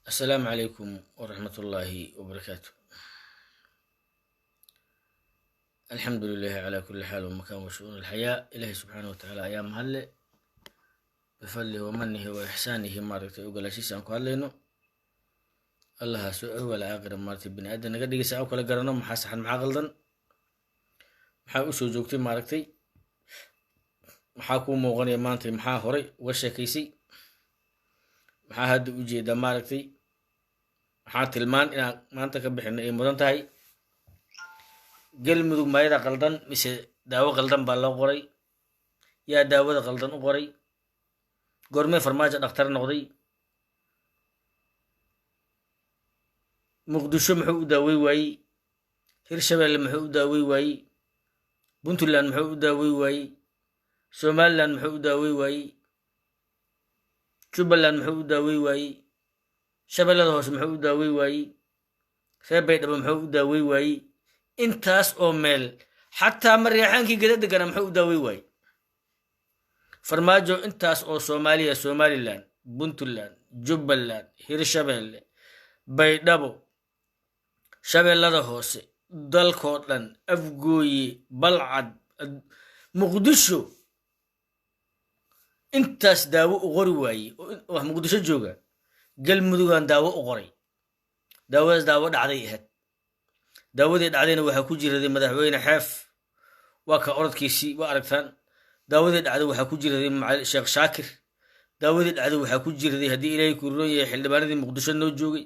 السلام عليكم ورحمة الله وبركاته. الحمد لله على كل حال ومكان وشؤون الحياة. إلهي سبحانه وتعالى أيام هلا بفضله ومنه وإحسانه مارتي وقال شيء سانكو هلينو الله سوء ولا آخر مارتي بني آدم نقدر يسعى وكلا قرنهم محاسحا مع غلطا محا أسو جوكتي مارتي محا كو موغني مانتي محا هوري وشاكيسي محا هاد وجيدا مارتي محا تلمان إنا مانتا كبحنا إيه مدن تاي galmudug mayada qaldan mise daawo qaldan baa loo qoray yaa daawada qaldan u qoray goormee farmaajo dhakhtar noqday muqdisho muxuu u daawey waayey hirshabelle muxuu u daawey waayey puntland muxuu u daawey waayey somaliland muxuu u daawey waayey jubbaland muxuu u daawey waayey shabeellada hoose muxuu u daawey waayey reer baydhabo muxuu u daawey waayey intaas oo meel xataa maryaxaankii gada degana muxuu u daawey waayey farmaajo intaas oo soomaaliya somaliland puntland jubbaland hirshabelle baydhabo shabeellada hoose dalkoo dhan afgooye balcad muqdisho intaas daawo u qori waayey wax muqdisho jooga galmudugan daawo u qoray daawadaas daawo dhacday ahayd daawadii dhacdayna waxaa ku jiraday madaxweyne xeef waa ka orodkiisii waa aragtaan daawadii dhacday waxaa ku jiraday sheekh shaakir daawadii dhacday waxaa ku jiraday haddii ilaahay ku roon yahay xildhibaanadii muqdisho noo joogay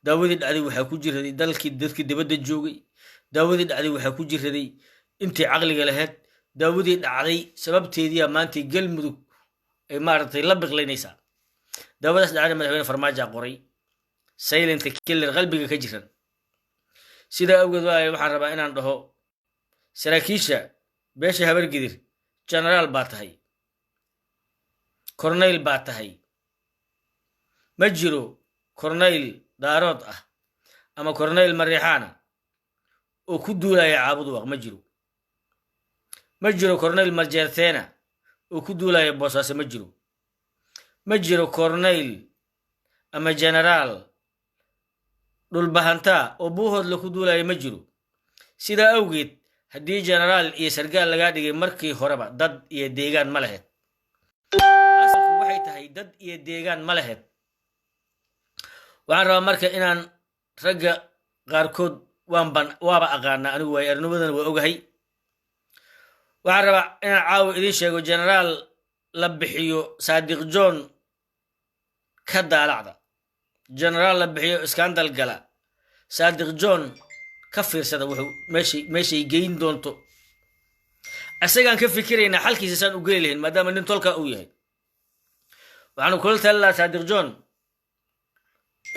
daawadii dhacday waxaa ku jiraday dadkii dibadda joogay daawadii dhacday waxaa ku jiraday intii caqliga lahayd daawadii dhacday sababteediyaa maantay galmudug ay maaragtay la biqlaynaysaa daawadaas dhacdayna madaxweyne farmaajoa qoray saylenta killer qalbiga ka jiran sidaa awgeed waay waxaan rabaa inaan dhaho saraakiisha beesha habargidir genaraal baa tahay corneyl baa tahay ma jiro corneyl daarood ah ama corneyl mariixaana oo ku duulaya caabud waq ma jiro corneyl marjeerteena oo ku duulaya boosaaso ma jiro corneyl ama genaraal dhulbahantaa oo buuhood la ku duulaya ma jiro sidaa awgeed haddii genaraal iyo sargaal lagaa dhigay markii horeba dad iyo deegaan ma laheyd asalku waxay tahay dad iyo deegaan ma laheyd waxaan rabaa marka inaan ragga qaarkood waaba aqaanaa anigu waay arnimadana waa ogahay waxaan rabaa inaan caawa idiin sheego genaraal la bixiyo saadiq john ka daalacda genaraal la bixiyo iskandal gala saadiq john ka fiirsada wuxuu meeshay geyn doonto isagaan ka fikiraynaa xalkiisa saan u geli lahayn maadaama nin tolka uu yahay waxaanu kula tali lahaa saadiq john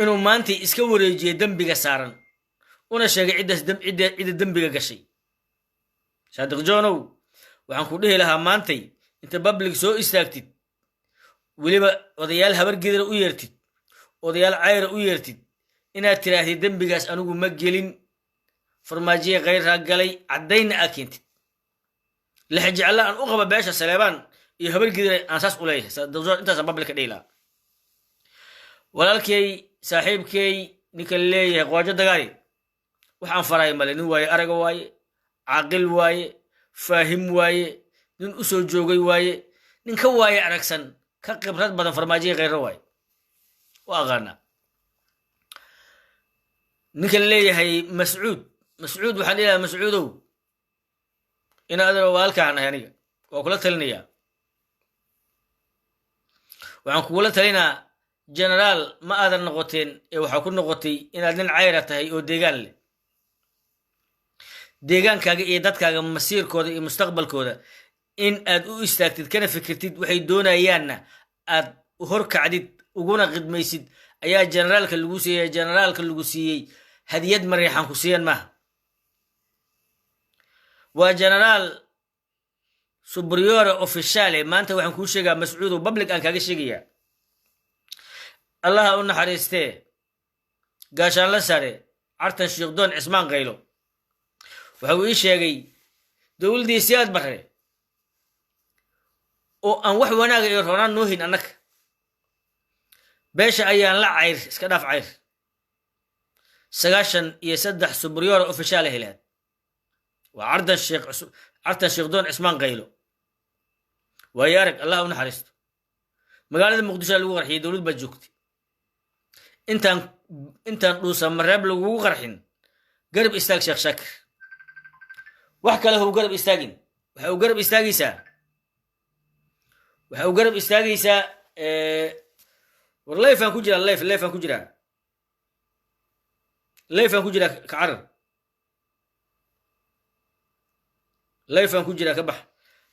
inuu maantay iska wareejiyo dembiga saaran una sheegay cidda dembiga gashay saadiq johnow waxaan ku dhihi lahaa maantay inta public soo istaagtid weliba odayaal habargidira u yeertid odayaal cayra u yeertid inaad tiraahdid dembigaas anigu ma gelin farmaajiye khayrraa galay caddayna aa keentid lexjecla aan u qaba beesha saleebaan iyo habargidira aan saas u leeyahay intaasa bablika dhiilaa walaalkay saaxiibkay ninka leeyahay qoojo dagaali waxaan faraya male nin waaye araga waaye caaqil waaye faahim waaye nin u soo joogay waaye nin ka waaye aragsan ka khibrad badan farmaajiye khayrra waaye aqaana ninka leeyahay mascuud waxaan dhilahaa mascuudow in adano waalkaan ahay aniga waa kula talinayaa waxaan kugula talinaa genaraal ma aadan noqoteen ee waxaa ku noqotay inaad nin cayra tahay oo deegaan leh deegaankaaga iyo dadkaaga masiirkooda iyo mustaqbalkooda in aad u istaagtid kana fikirtid waxay doonayaanna aad horkacdid uguna khidmaysid ayaa generaalka lagu siiyey hadiyad mariixaan ku siiyan maaha waa genaraal superiore officiale maanta waxaan kuu sheegaa mascuudow public aan kaaga sheegayaa allaha u naxariistee gaashaanla sare cartan shiikhdoon cismaan qaylo waxa uu ii sheegay dowladdii siyaad barre oo aan wax wanaaga iyo roonaan noo hin annaga beesha ayaan la cayr iska dhaaf cayr 93 subriyora ofishaal helaad waa cartan sheekh doon cismaan qaylo ويارك الله ونحرست مقالة مقدسة لو غرحي دولد بجوكتي انتان روسا مراب لو غرحين قرب استاق شيخ شاكر وحكى له قرب استاقين وحاو قرب استاقيسا وحاو قرب استاقيسا والله فان كجرا الله فان كجرا الله فان كجرا كعرر الله فان كجرا كبح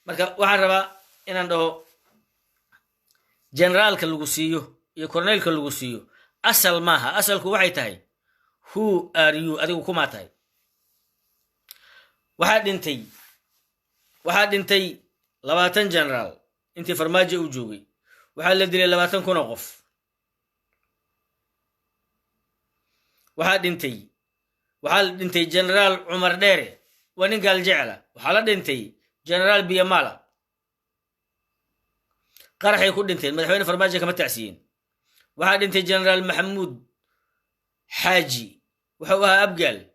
marka waxaan rabaa inaan dhaho generaalka lagu siiyo iyo korneelka lagu siiyo asal maaha asalku waxay tahay who are you adigu kuma tahay waxaa dhintay 20 generaal intii farmaajo uu joogay waxaa la dilay 20 kun oo qof waxaa dhintay generaal Umar Dheere waa nin gaal jecla waxaa la dhintay جنرال بيامالا قرح يكون دنتين مدحوين فرماجة كما تعسيين واحد انت جنرال محمود حاجي وحوها أبقال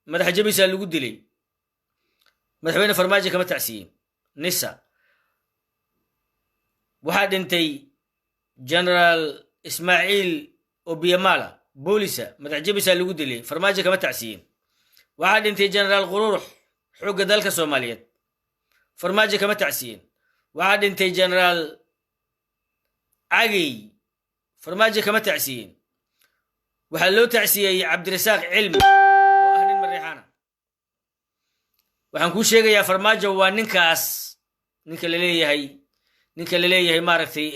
مدح جبسة اللي قد لي مدحوين فرماجة كما تعسيين نسا واحد انت جنرال إسماعيل وبيامالا بوليسا مدح جبسة اللي قد لي فرماجة كما تعسيين واحد انت جنرال غرور حق ذلك الصوماليات فرماجة كما تعسيين وعاد انتي جنرال عقي فرماجة كما تعسيين وحلو تعسيي عبد الرزاق علم واهل المريحانة وحنكون شيء يا فرماجة وننكاس ننك اللي ليه مارتي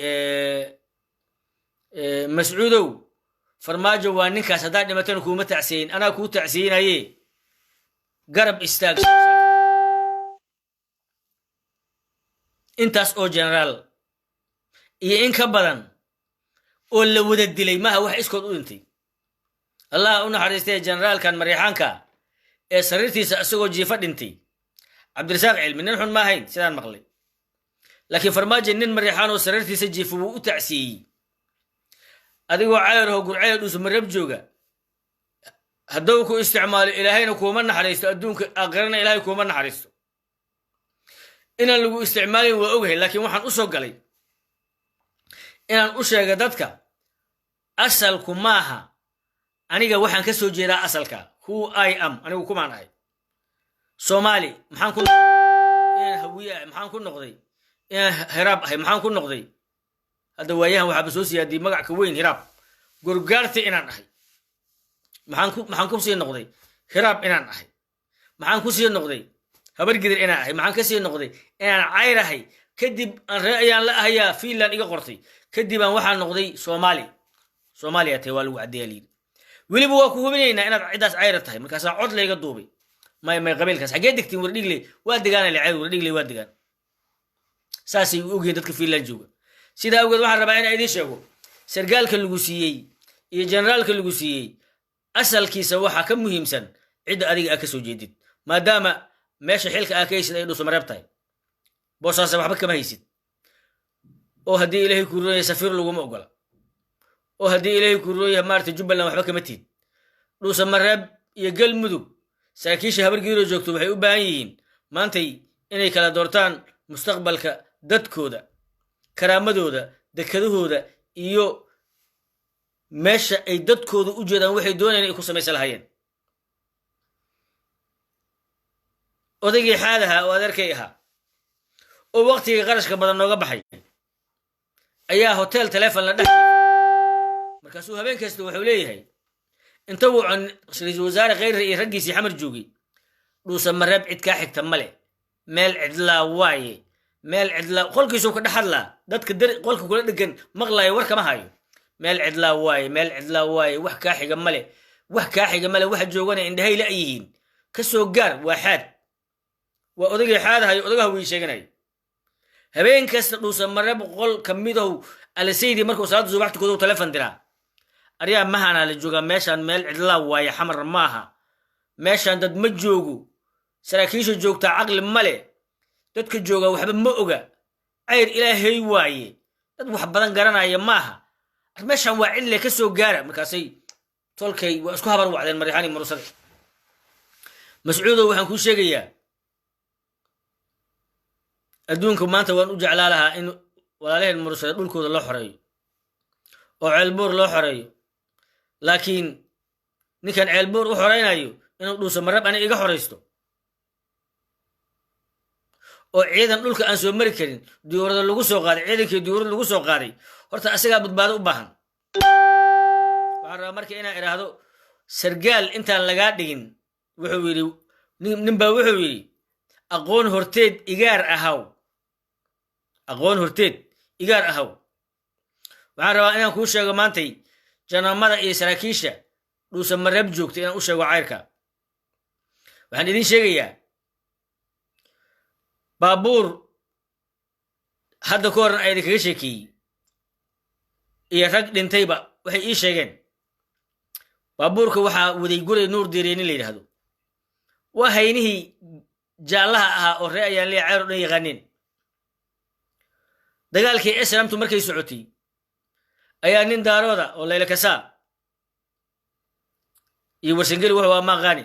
مسعودو فرماجة وننكاس هذا لما تنكو متعسين انا كو تعسيين هي قرب استاق intaas oo generaal iyo in ka badan oo la wada dilay maaha wax iskood u dhintay allah u naxariistay generaalkan mariixaanka ee sariirtiisa asagoo jiifa dhintay cabdirasaaq cilmi nin xun ma ahayn sidaan maqlay laakiin farmaajo nin mariixaan oo sariirtiisa jiifa wuu u tacsiyey adigoo cayraho gurcaya dhus marab jooga hadduu ku isticmaalo ilaahayna kuuma naxariisto adduunka aakhirana ilaahay kuuma naxariisto inaan lagu isticmaalin waa ogahay laakiin waxaan u soo galay inaan u sheego dadka asalku maaha aniga waxaan ka soo jeedaa asalka who I am anigu kumaan ahay Soomaali maxaan ku inaan hawiye maxaan ku noqday inaan hiraab ahay maxaan ku noqday hadda waayahan waxa soo siyaadii magac ka weyn hiraab gurgaarta inaan ahay maxaan ku sii noqday hiraab inaan ahay maxaan ku sii noqday habar gidir inaan ahay maxaan ka sii noqday inaan cayrahay kadib aan ayaan la ahayaa Finland iga qortay kadib aan waxaan noqday Soomaaliya tay waa lagu cadeeyay weliba waa ku hubinaynaa inaad cidaas cayra tahay markaas cod leega duubay may qabiilkaas xagee digtiin wardhigley waa degaan cayr wardhigley waa degaan saasi ogeey dadka Finland jooga sida awgeed waxaan rabaa in ay idin sheego sargaalka lagu siiyay iyo generaalka lagu siiyay asalkiisa waxa ka muhiimsan cid adiga ka soo jeedid maadaama meesha xilka akaysid ay dhuso mareebtahay boosaas waxba kama haysid oo hadii ilaahay ku rooyay safiir lagu ma ogola oo hadii ilaahay ku rooyay maarta Jubbaland waxba kama tiid dhuso mareeb iyo galmudug saakiisha habar giiro joogto waxay u baahan yihiin maantay inay kala doortaan mustaqbalka dadkooda karaamadooda dekadahooda iyo meesha ay dadkooda u jeedaan waxay doonayaan inay ku sameeysan lahaayeen odaygii xaadaha oo adeerkay ahaa oo waqtigii qarashka badan nooga baxay ayaa hotel telefoon la dhaxay markaasuu habeen kasta wuxuu leeyahay inta uu ra'iisul wasaare khayr iyo raggiisii xamar joogay dhuusa mareeb cid ka xigta male meel cidla waaye meel cidla qolkiisu ka dhaxadla dadka qolka kula dhigan maqlay war kama hayo meel cidla waaye wax ka xiga male wax joogana indhahay la yihiin ka soo gaar waaxad waa odagii xaadahay odaga way sheeganay habeen kasta dhuusa mareeb qol kamidow alasaydi markuu salaad subaxta koodo telefoon diraa ariya mahana la jooga meeshan meel cidla waaye xamar maaha meeshan dad ma joogo saraakiisha joogta aqli male dadka jooga waxba ma oga ayr ilaahay waaye dad wax badan garanaya maaha meeshan waa cille ka soo gaara markaasay tolkay waa isku habar wacdeen marixani murusade mascuudow waxaan kuu sheegayaa adduunka maanta waan u jeclaa lahaa in walaalaheen murusade dhulkooda loo xoreeyo oo ceelbuur loo xoreeyo laakiin ninkan ceelbuur u xoreynayo inuu dhuuso marab ani iga xoraysto oo ciidan dhulka aan soo mari karin diyuurada lagu soo qaaday ciidankii diyuurada lagu soo qaaday horta asagaa badbaado u baahan waxaan rabaa marka inaan idhaahdo sargaal intaan lagaa dhigin wuxuu yidhi ninbaa wuxuu yidhi aqoon horteed igaar ahaw aqoon horteed igaar ahaw waxaan rabaa inaan kuu sheego maantay janaamada iyo saraakiisha dhuusa marab joogta inaan u sheego cayrka waxaan idin sheegayaa baabuur hadda ka horan ayda kaga sheekeeyey iyo rag dhintayba waxay ii sheegeen baabuurka waxaa waday guray nuur diireenin la yidhaahdo waa haynihii jaallaha ahaa oo ree ayaan leeya ceyr o dhan yaqaaneen dagaalkii eslamtu markay socotay ayaa nin daarooda oo layla kasaa iyo warsangeli wuxuu waa maaqaani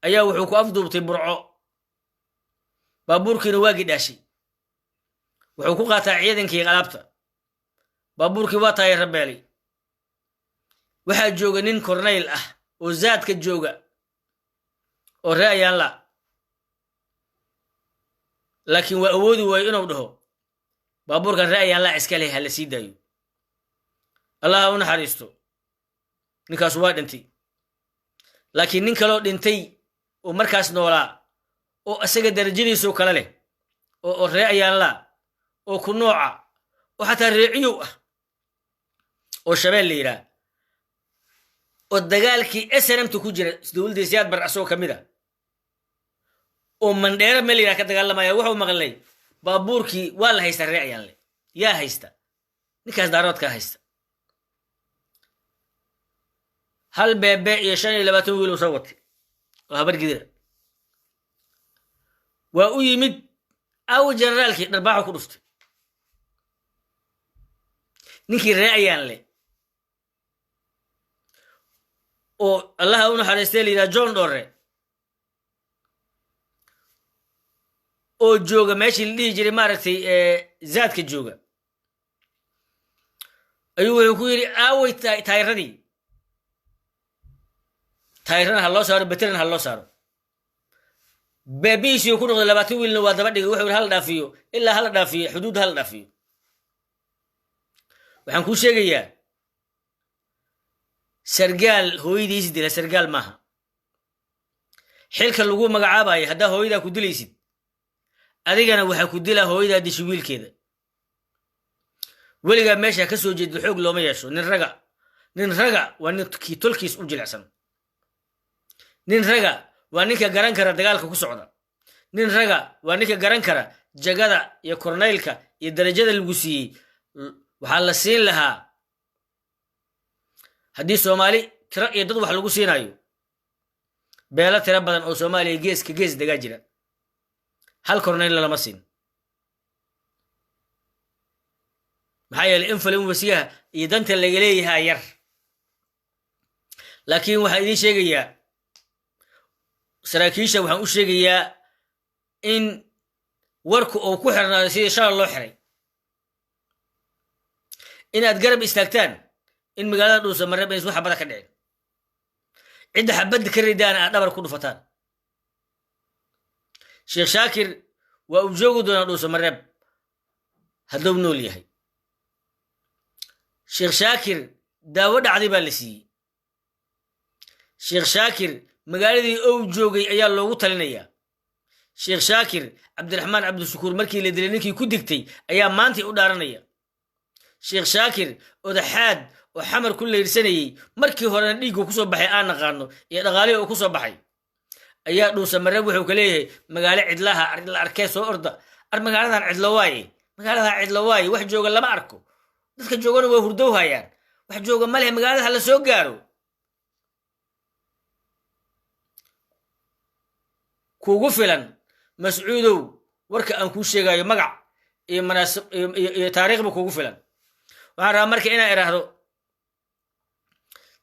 ayaa wuxuu ku afduubtay burco baabuurkiina waa gidhaashay wuxuu ku qaataa ciidankii alaabta baabuurkii waa taayay rabeelay waxaa jooga nin kornayl ah oo zaadka jooga oo ree ayaan la laakiin waa awoodi waayo inuu dhaho baabuurkan ree ayaan la iska leh ha la sii daayo allah ha u naxariisto ninkaas waa dhintay laakiin nin kaloo dhintay oo markaas noolaa oo asaga darajadiisoo kale leh oo ree ayaan la oo ku nooca oo xataa reeciyow ah oo shabeel la yidhaah oo dagaalkii snmta ku jira dowladda siyaad bar asagoo ka mid a oo mandheero meel yidhaha ka dagaalamaya wuxuu maqlay baabuurkii waa la haysta ree ayaan leh yaa haysta ninkaas daaroodkaa haysta hal beebe iyo 25 wiil uu soo watay oo habar gidira waa u yimid aw generaalkii dharbaaxo ku dhuftay ninkii ree ayaan leh oo allaha u naxariistay la yidhaha john dhorre oo jooga meeshii la dhihi jiray maaragtay zaadka jooga ayuu wuxuu ku yidhi aaway taayiradii taayirana ha loo saaro beterna ha loo saaro beebihiisii ku noqday 20 wiilna waa daba dhigay wuxuu yidhi hala dhaafiyo ilaa hala dhaafiyo xuduudda hala dhaafiyo waxaan kuu sheegayaa sargaal hooyadiis dila sargaal maaha xilka lagu magacaabayo haddaa hooyadaa ku dilaysid adigana waxaa ku dilaa hooyadaa dishi wiilkeeda weligaa meesha ka soo jeeda xoog looma yeesho nin raga waa ninkii tolkiis u jilicsan nin raga waa ninka garan kara dagaalka ku socda nin raga waa ninka garan kara jagada iyo kornaylka iyo darajada lagu siiyey waxaa la siin lahaa haddii soomaali tiro iyo dad wax lagu siinayo beelo tiro badan oo soomaaliya geeska gees degaa jira hal kornayl lama siin maxaa yeelay infalin wasiyaha iyo danta laga leeyahaa yar laakiin waxaan idiin sheegayaa saraakiisha waxaan u sheegayaa in warku uu ku xirnaado sidii shalay loo xiray inaad garab istaagtaan in magaalada dhuusa marab aysan wax xabada ka dhicin cidda xabadda ka ridaana aad dhabar ku dhufataan sheekh shaakir waa uu joogi doonaa dhuusa marab hadduu nool yahay sheekh shaakir daawo dhacday baa la siiyey sheekh shaakir magaaladii ou joogay ayaa loogu talinayaa sheekh shaakir cabdiraxmaan cabdishakuur markii la dilay ninkii ku digtay ayaa maantii u dhaaranaya sheekh shaakir odaxaad oo xamar ku leyrsanayey markii horena dhiiggu ku soo baxay aan naqaano iyo dhaqaalihii uu ku soo baxay ayaa dhuusa marab wuxuu ka leeyahay magaalo cidlaha la arkee soo orda magaaladan cidlo waaye wax jooga lama arko dadka joogana waa hurdow hayaan wax jooga ma leh magaalada ha la soo gaaro kuugu filan mascuudow warka aan kuu sheegayo magac iyo taariikhba kuugu filan waxaan rabaa marka inaan idhaahdo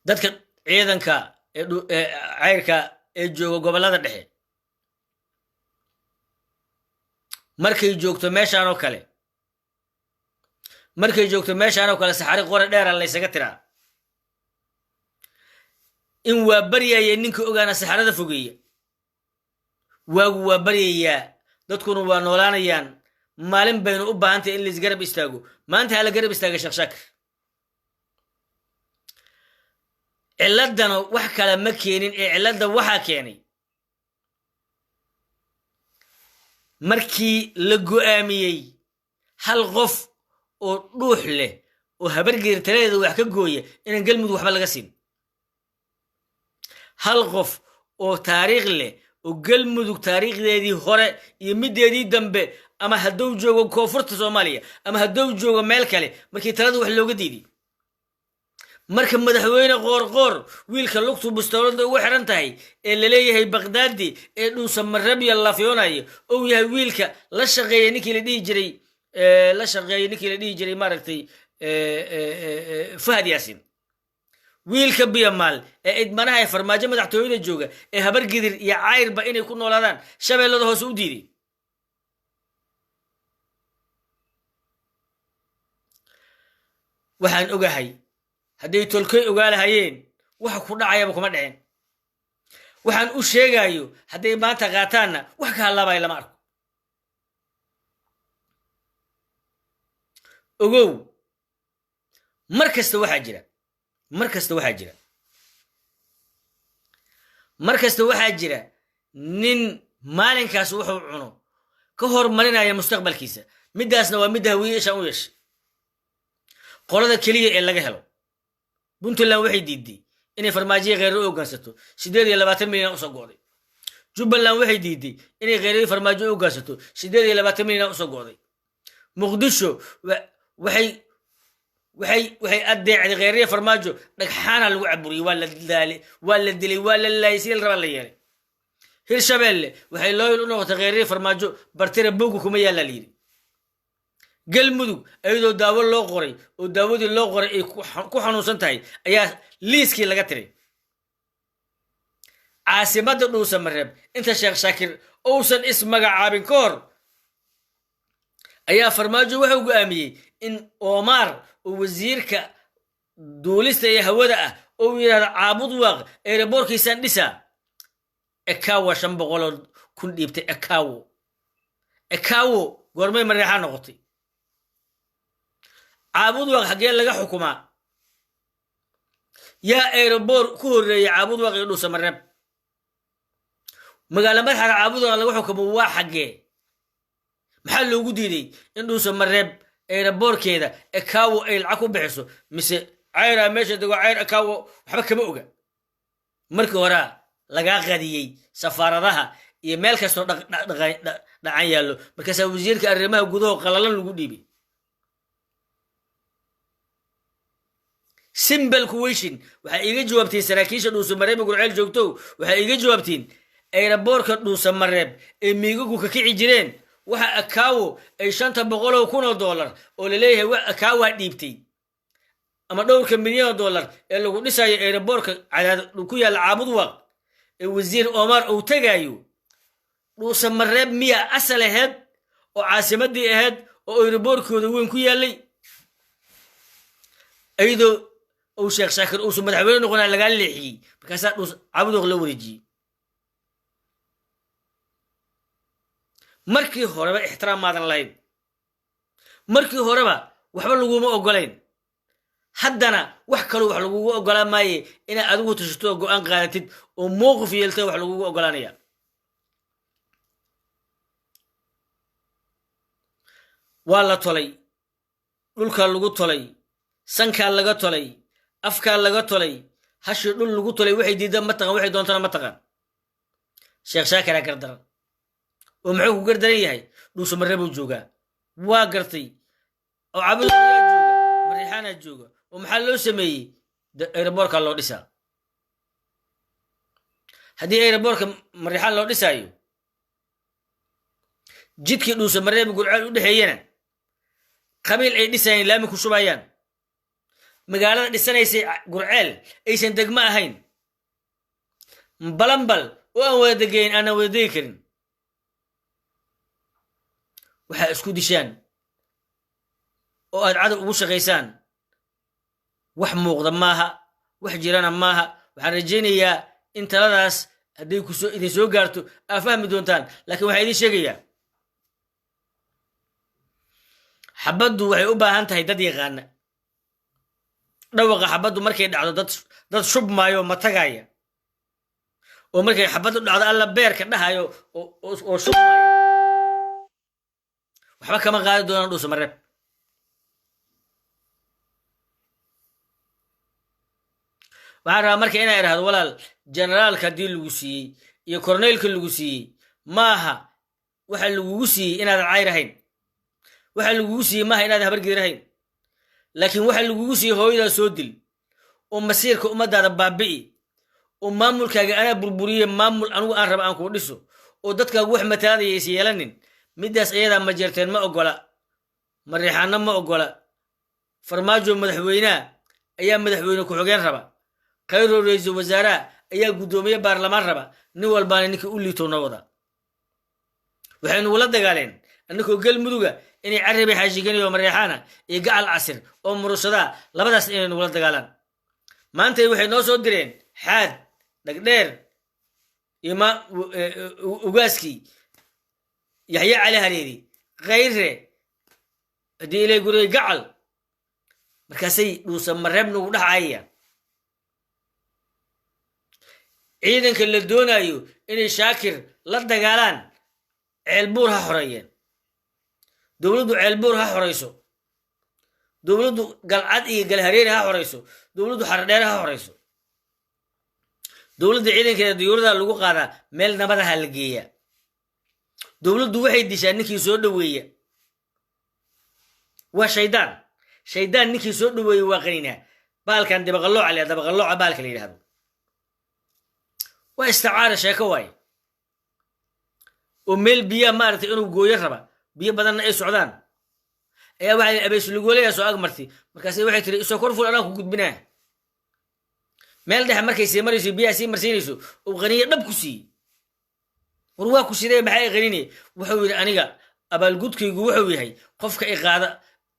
dadka ciidanka cayrka ee jooga gobollada dhexe markay joogto meeshaan oo kale saxari qore dheera laysaga tiraa in waa baryaya ninka ogaana saxarada fogeeya waagu waa baryayaa dadkuna waa noolaanayaan maalin baynu u baahantay in laisgarab istaago maanta hala garab istaaga sheekh shaakir ciladana wax kale ma keenin ee cilada waxaa keenay markii la go'aamiyey hal qof oo dhuux leh oo habargeer taladeeda wax ka gooya inaan galmudug waxba laga siin hal qof oo taariikh leh oo galmudug taariikhdeedii hore iyo middeedii dambe ama hadduu joogo koonfurta soomaaliya ama hadduu joogo meel kale markii talada wax looga diiday marka madaxweyne qoorqoor wiilka lugtu bustowladda ugu xiran tahay ee laleeyahay baqdaadi ee dhuusamareebya lafyoonayo ou yahay wiilka la shaqeeyey ninkii la dhihi jiray maaragtay fahad yaasin wiilka biyamaal ee idmanaha ee farmaajo madaxtooyada jooga ee habargidir iyo cayrba inay ku noolaadaan shabeellada hoose u diiday waxaan ogahay hadday tolkay ogaalahayeen waxa ku dhacayaba kuma dhicin waxaan u sheegayo hadday maanta qaataanna wax ka hadlaabaya lama arko ogow mar kasta waxaa jira nin maalinkaas wuxuu cuno ka hormarinaya mustaqbalkiisa middaasna waa midda hawiye ishaan u yeeshay qolada keliya ee laga helo puntland waxay diiday inay farmaajiya kheyrar u ogaansato 8 milyan usoo go'day jubbaland waxay diiday inay kheyradii farmaajo u ogaansato 8 milyan usoo go'day muqdisho waxay addeecday kheyradii farmaajo dhagxaana lagu caburiyey waa la dilay waa la laayay sidii la rabaa la yeelay hirshabeelle waxay looyil u noqotay kheyradii farmaajo bartira bowga kuma yaalla la yidhi galmudug ayadoo daawo loo qoray oo daawadii loo qoray ay ku xanuunsan tahay ayaa liiskii laga tiray caasimadda dhuusamareeb inta sheekh shaakir uusan ismagacaabin ka hor ayaa farmaajo wuxuu go'aamiyey in Omar oo wasiirka duulista iyo hawada ah oo yiraahdo caabud waaq airportkiisan dhisa ekaawo 500 kun dhiibtay ekaawo goormay mareexaa noqotay caabud waaq xagee laga xukumaa yaa airport ku horeeyay caabud waaq iyo dhuusamareeb magaalo madaxda caabud waaq laga xukumo waa xagee maxaa loogu diiday in dhuusamareeb airportkeeda ekaawo ay lacag ku bixiso mise cayra meesha dego cayr ekaawo waxba kama oga markii hore lagaa qadiyey safaaradaha iyo meel kastoo dhacan yaallo markaasaa wasiirka arrimaha gudaha qalalan lagu dhiibay simple question waxay iga jawaabteen saraakiisha dhuusamareeb gurceel joogto waxay iga jawaabteen airportka dhuusamareeb ee miigagu ka kici jireen waxa ekaawo ay $500,000 oo la leeyahay wax ekaawo dhiibtay ama dhowrka milyan $1 ee lagu dhisayo airportka cadaad ku yaala caabud waaq ee wasiir Omar uu tagayo dhuusamareeb miya asal ahayd oo caasimadii ahayd oo airportkooda weyn ku yaalay ayadoo uu sheekh shaakir uu madaxweyne noqonaa laga leexiyey markaasaa caabud waaq la wareejiyey markii horeba ixtiraam maadan lahayn markii horeba waxba laguma ogolayn haddana wax kaloo wax lagugu ogolaan maaye inaad adigu tashato oo go'aan qaadatid oo mowqif yeeltay wax lagugu ogolaanaya waa la tolay dhulkaa lagu tolay sankaa laga tolay afkaa laga tolay hashii dhul lagu tolay waxay diidaan ma taqan waxay doontana ma taqan sheekh shaakiraa gardaran oo muxuu ku gardaran yahay dhuusamareeb buu joogaa waa gartay oo caabud yaa jooga mariixaana jooga oo maxaa loo sameeyey airportka loo dhisaa haddii airportka mariixaan loo dhisaayo jidkii dhuusamareeb gurceel u dhexeeyana qabiil ay dhisayeen laami ku shubayaan magaalada dhisanaysay gurceel aysan degmo ahayn balambal oo aan wada degayn aanan wada degi karin waxaa isku dishaan oo aad cadow ugu shaqaysaan wax muuqda maaha wax jirana maaha waxaan rajaynayaa in taladaas hadday idin soo gaarto aa fahmi doontaan laakiin waxaa idin sheegayaa xabaddu waxay u baahan tahay dad yaqaana dhawaqa xabaddu markay dhacdo dad shub maayo ma tagaya oo markay xabaddu dhacdo alla beerka dhahayo oo shub maayo waxba kama qaadi doonaan dhuusamareeb waxaan rabaa marka inaa idhahdo walaal generaalka haddii lagu siiyey iyo korneylka lagu siiyey maaha waxa lagugu siiyey inaadan cayr ahayn waxa lagugu siiyey maaha inaadan habargedir ahayn laakiin waxa lagugu siiyey hooyadaa soo dil oo masiirka ummadaada baabi'i oo maamulkaaga anaa burburiye maamul anugu aan raba aan kuu dhiso oo dadkaagu wax matalaadaya is yeelanin middaas ayadaa ma jeerteen ma oggola mariixaanna ma oggola farmaajo madaxweynaha ayaa madaxweyne ku-xigeen raba khayro ra-iisul wasaaraha ayaa guddoomiye baarlamaan raba nin walbaana ninkii u liitowna wada waxaynugula dagaaleen annakoo galmuduga inay carabi xaashiganayo mariixaana iyo gacal casir oo murushadaa labadaas inay nugula dagaalaan maantay waxay noo soo direen xaad dhagdheer iyo ugaaskii yaxye cali hareeri khayre haddii ilay guriyay gacal markaasay dhuusamareeb nugu dhexayayaan ciidanka la doonayo inay shaakir la dagaalaan ceelbuur ha xoreeyeen dowladdu ceelbuur ha xorayso dowladdu galcad iyo galhareeri ha xorayso dowladdu xardheere ha xorayso dowladda ciidankeeda diyuurada lagu qaadaa meel nabadaha la geeyaa dowladdu waxay dishaa ninkii soo dhoweeya waa shaydaan ninkii soo dhoweeya waa qaninaa baalkan dabaqallooca la dabaqallooca baalka la yidhahdo waa isticaara sheeko waaye oo meel biyaa maaragtay inuu gooyo raba biyo badanna ay socdaan ayaa waxaa abeeslugoolayaa soo ag martay markaase waxay tiri isoo kor ful anaan ku gudbinaa meel dhexe markay sii marayso biyaha sii marsiinayso uu qaniye dhab ku siiyey war waa ku sidee maxaa i qanine wuxuu yidhi aniga abaalgudkaygu wuxuu yahay qofka i qaada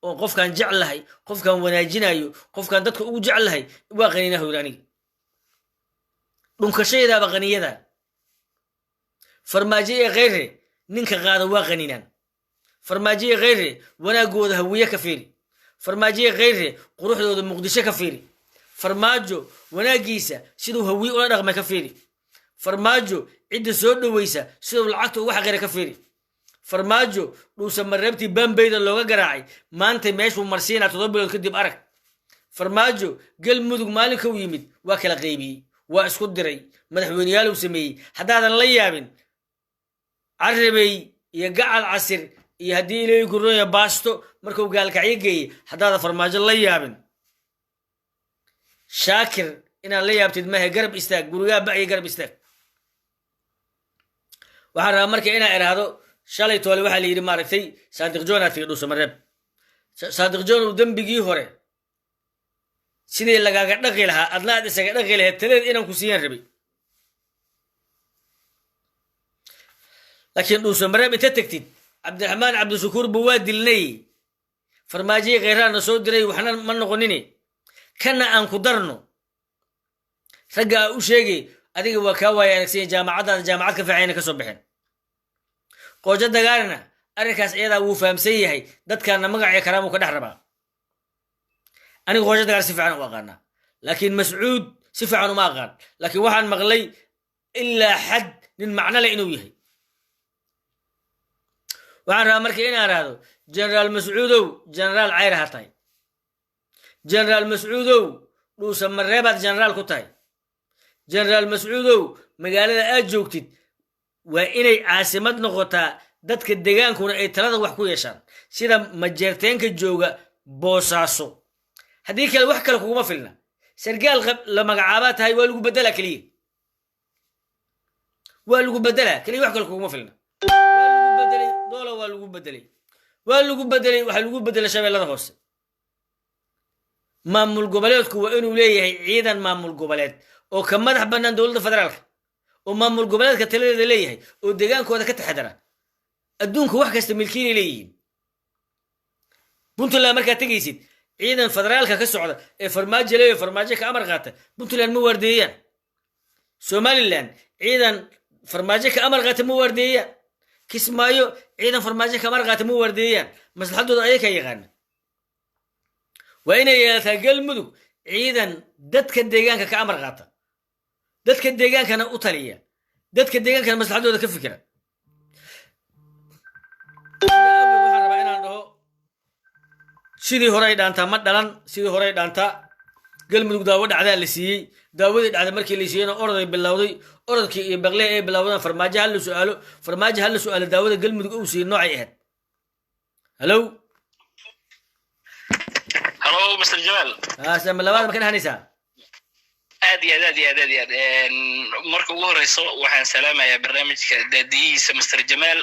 oo qofkaan jeclahay qofkaan wanaajinayo qofkaan dadka ugu jeclahay waa qaninahu yidhi aniga dhunkashaydaaba qaniyada farmaajo ee khayre ninka qaada waa qaninaan farmaajo ee khayre wanaagooda hawiye ka fiiri farmaajo ee khayre quruxdooda muqdisho ka fiiri farmaajo wanaaggiisa siduu hawiye ula dhaqmay ka fiiri farmaajo cidda soo dhoweysa siduu lacagta uga xaqira ka fiiri farmaajo dhuusamareebtii baambayda looga garaacay maanta meeshuu marsiinaa 7 bilood kadib arag farmaajo galmudug maalinka u yimid waa kala qaybiyey waa isku diray madaxweyneyaal uu sameeyey haddaadan la yaabin carabey iyo gacal casir iyo haddii ilay gurooya baasto markuu gaalkacyo geeyey haddaadan farmaajo la yaabin shaakir inaad la yaabtid mahe garab istaag gurigaa ba'ya garab istaag waxaan rabaa marka inaa idhaahdo shalay toole waxaa la yidhi maaragtay saadiq joonaa tigi dhuusamareeb saadiq joon uu dembigii hore sidii lagaaga dhaqi lahaa adna aad isaga dhaqi lahayd taleed inaan ku siiyaan rabay laakiin dhuusamareeb inta tegtid cabdiraxmaan cabdishakuurba waa dilnay farmaajihii khayraana soo diray waxna ma noqonine kana aan ku darno ragga aa u sheegay adiga waa kaa waaya aragsanya jaamacaddaada jaamacad ka fiicayna ka soo baxeen qoojo dagaalina arrinkaas iyadaa wuu fahamsan yahay dadkaana magaciyo karaamuu ka dhex rabaa aniga qoojo dagaal si fiican u aqaanaa laakiin mascuud si fiican uma aqaan laakiin waxaan maqlay ilaa xad nin macno leh inuu yahay waxaan rabaa marka inaan raado generaal mascuudow generaal cayra ha tahay generaal mascuudow dhuusamareebaad generaal ku tahay generaal mascuudow magaalada aad joogtid waa inay caasimad noqotaa dadka degaankuna ay talada wax ku yeeshaan sida majeerteenka jooga boosaaso haddii kale wax kale kuguma filna sargaal la magacaabaa tahay waa lagu bedelaa keliya waa lagu bedelaa keliya wax kale kuguma filna waa lagu bedelay doola waa lagu bedelay waxaa lagu bedelay shabeellada hoose maamul goboleedku waa inuu leeyahay ciidan maamul goboleed oo ka madax bannaan dowladda federaalka oo maamul goboleedka taladeeda leeyahay oo deegaankooda ka taxadara adduunka wax kasta milkiinay leeyihiin puntland markaad tegaysid ciidan federaalka ka socda ee farmaajo leeyo farmaajo ka amar qaata puntland ma waardeeyaan somaliland ciidan farmaajo ka amar qaata ma waardeeyaan kismaayo ciidan farmaajo ka amar qaata ma waardeeyaan maslaxadooda ayakaa yaqaana waa inay yeelataa galmudug ciidan dadka deegaanka ka amar qaata dadka deegaankana u taliya dadka deegaankana maslaxadooda ka fikira waxaan rabaa inaan dhaho sidii hore ay dhaantaa ma dhalan sidii hore ay dhaantaa galmudug daawo dhacdaa la siiyey daawadii dhacda markii la siiyeyna oroday bilowday orodkii iyo baqlee ay bilowdaan farmaajo hal la su'aalo daawada galmudug uu siiyey noocay ahayd hallow Mr. Jamal sama labaad ma ka dhahanaysaa aad marka ugu horeyso waxaan salaamayaa barnaamijka daadiyihiisa Mr. Jamal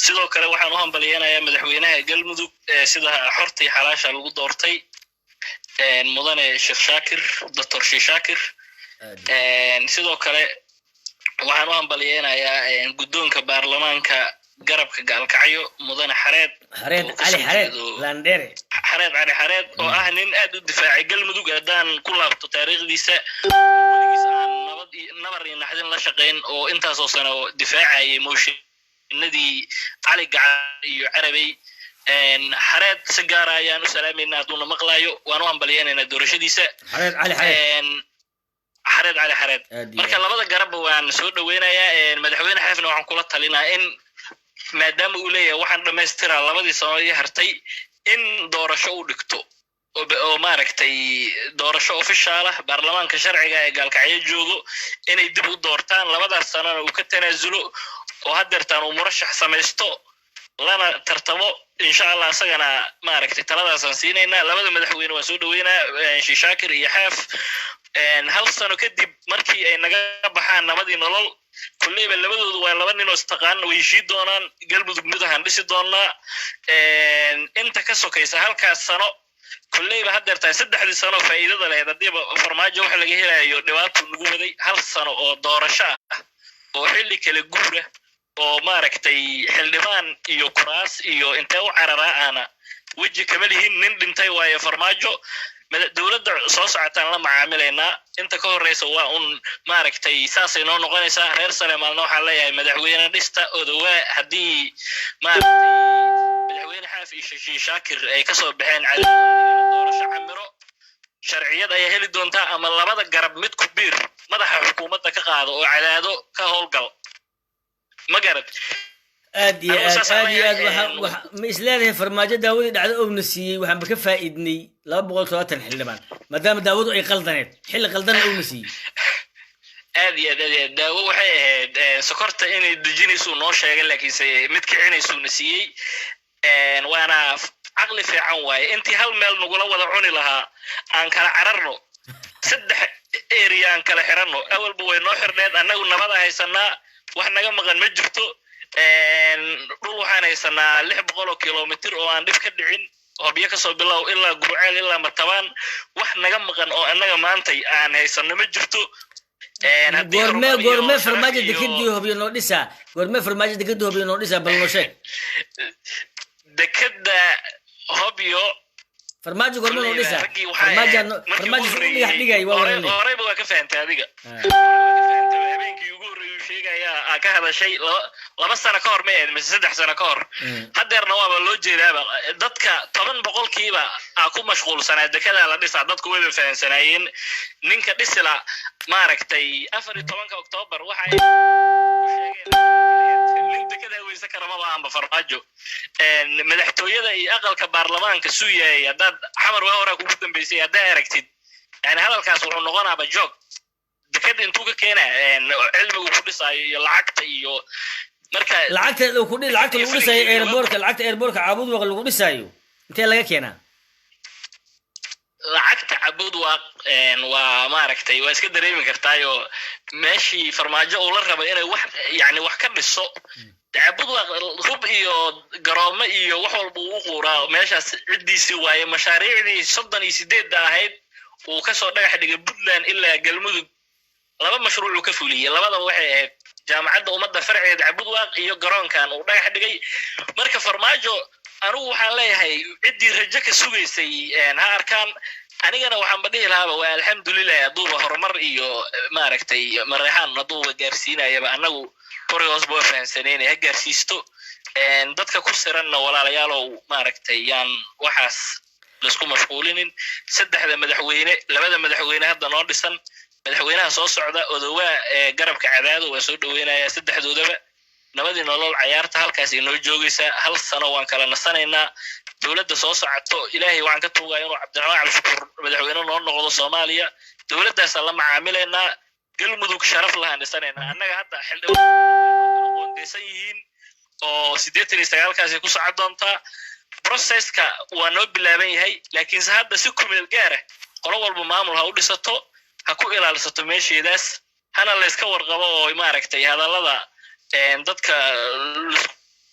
sidoo kale waxaan u hambaliyanayaa madaxweynaha galmudug sida xorta iyo xalaasha lagu doortay mudane Sheekh Shaakir Dr. Sheekh Shaakir sidoo kale waxaan u hambaliyanayaa guddoonka baarlamaanka garabka gaalkacyo mudane xareed landere xareed oo ah nin aad u difaacay galmudug hadaan ku laabto taariikhdiisa weligiis aan nabar iyo naxdin la shaqeyn oo intaasoo sano difaacayay mooshinadii cali gacan iyo carabay xareed si gaar ah ayaan u salaamayna hadduuna maqlaayo waan u hambaliyanaynaa doorashadiisa xareed marka labada garabba waan soo dhaweynayaa madaxweyne xaafna waxaan kula talinaa in maadaama uu leeyahay waxaan dhammaystiraa labadii sano iyo hartay in doorasho u dhigto oo maaragtay doorasho official ah baarlamaanka sharciga ee gaalkacyo joogo inay dib u doortaan labadaas sanana uu ka tanaasulo oo haddeertaan uu murashax samaysto lana tartamo insha allah asagana maaragtay taladaasaan siinaynaa labada madaxweyne waan soo dhaweynaa Sheekh Shaakir iyo Xaaf hal sano kadib markii ay naga baxaan nabadii nolol kulleyba labadoodu waa laba nin oo istaqaan way heshii doonaan galmudug midahan dhisi doonaa inta ka sokaysa halkaas sano kulleyba haddeertaa saddexdii sano faa'iidada lahayd haddiiba farmaajo waxa laga helayo dhibaato nagu waday hal sano oo doorasho ah oo xilli kale guura oo maaragtay xildhibaan iyo kuraas iyo intee u cararaa aana weji kama lihin nin dhintay waaye farmaajo dowladda soo socotaan la macaamilaynaa inta ka horeysa waa un maaragtay saasay noo noqonaysaa reer Saleemaalna waxaan leeyahay madaxweyne dhista odawaa haddii maaragtay madaxweyne Xaaf iyo Sheekh Shaakir ay ka soo baxeen doorasho camiro sharciyad ay heli doontaa ama labada garab mid ku biir madaxa xukuumadda ka qaado oo cadaado ka howlgal ma garad aad iyo aad ma isleedahay farmaajo daawadii dhacdo oogna siiyey waxaanba ka faa'iidnay 270 xildhibaan maadaama daawadu ay qaldaneed xilli qaldanna oogna siiyey aad daawo waxay ahayd sokorta inay dejinayso noo sheegay laakiinse mid kicinayso na siiyey waana caqli fiican waaye intii hal meel nagula wada cuni lahaa aan kala cararno saddex area aan kala xiranno awalba way noo xirneed annagu nabada haysanaa wax naga maqan ma jirto dhul waxaan haysanaa 600 kilomitir oo aan dhib ka dhicin hobyo ka soo bilow ilaa Gurceel ilaa Matabaan wax naga maqan oo annaga maanta aan haysano ma jirto goorme farmaajo dekadii hobyo noo dhisaa bal noo sheeg dekada hobyo farmaajo goorme noo dhisaa farmaajo dhigay waa horeyba waa ka fahantay adiga habeenkii ugu horreeyay sheegayaa ka hadashay 2 sano ka hor ma ahayd mise 3 sano ka hor haddeerna waaba loo jeedaaba dadka 10% ku mashquulsanaa dekada la dhisaa dadku way fahansanaayeen ninka dhisila maaragtay 14 Oktoobar waxa ay sheegeen dekada weysa karamaba amba farmaajo madaxtooyada iyo aqalka baarlamaanka suuyay hadda xamar waa hore ugu dambeysay hadda aragtid yani hadalkaas wuxuu noqonaaba joog dekada intuu ka keenaa cilmigu ku dhisaayo iyo lacagta iyo marka lacagta lagu dhisaayo airportka caabud waq lagu dhisaayo intee laga keenaa lacagta caabud waq waa maaragtay waa iska dareemi kartaayo meeshii farmaajo uu la rabo inay wax ka dhiso dacbud hub iyo garoomo iyo wax walba uu quuraa meeshaas cidiisi waaye mashaariicdii 38 ahayd uu ka soo dhagax dhigay Puntland ilaa Galmudug laba mashruuc uu ka fuliyay labadaba waxay ahayd jaamacadda ummadda farceed dacbud waaq iyo garoonkan uu dhagax dhigay marka farmaajo anigu waxaan leeyahay cidii rajo ka sugaysay ha arkaan anigana waxaan badhihi lahaa waa alxamdulillah aduuba horumar iyo maaragtay mareexan aduuba gaarsiinayaba anagu koryoos boo fahansaneen ha gaarsiisto dadka ku siranna walaalayaalow maaragtay yaan waxaas lasku mashquulinin saddexda madaxweyne labada madaxweyne hadda noo dhisan madaxweynaha soo socda odawaa garabka cadaado waa soo dhaweynaya saddexdoodaba nabadii nolol ciyaarta halkaas inoo joogaysa hal sano waan kala nasanaynaa dawladda soo socoto ilaahay waxaan ka tuugaa inuu cabdiraxmaan cabdishakuur madaxweyne noo noqdo Soomaaliya dawladdaas la macaamilaynaa galmudug sharaf lahaan dhisanaynaa annaga hadda xildhibaan qoondeysan yihiin oo 89 kaasi ku socod doonta processka waa noo bilaaban yahay laakiin hadda si kumeel gaar ah qolo walba maamul ha u dhisato ha ku ilaalisato meesheedaas hana la iska warqabo oo maaragtay hadallada dadka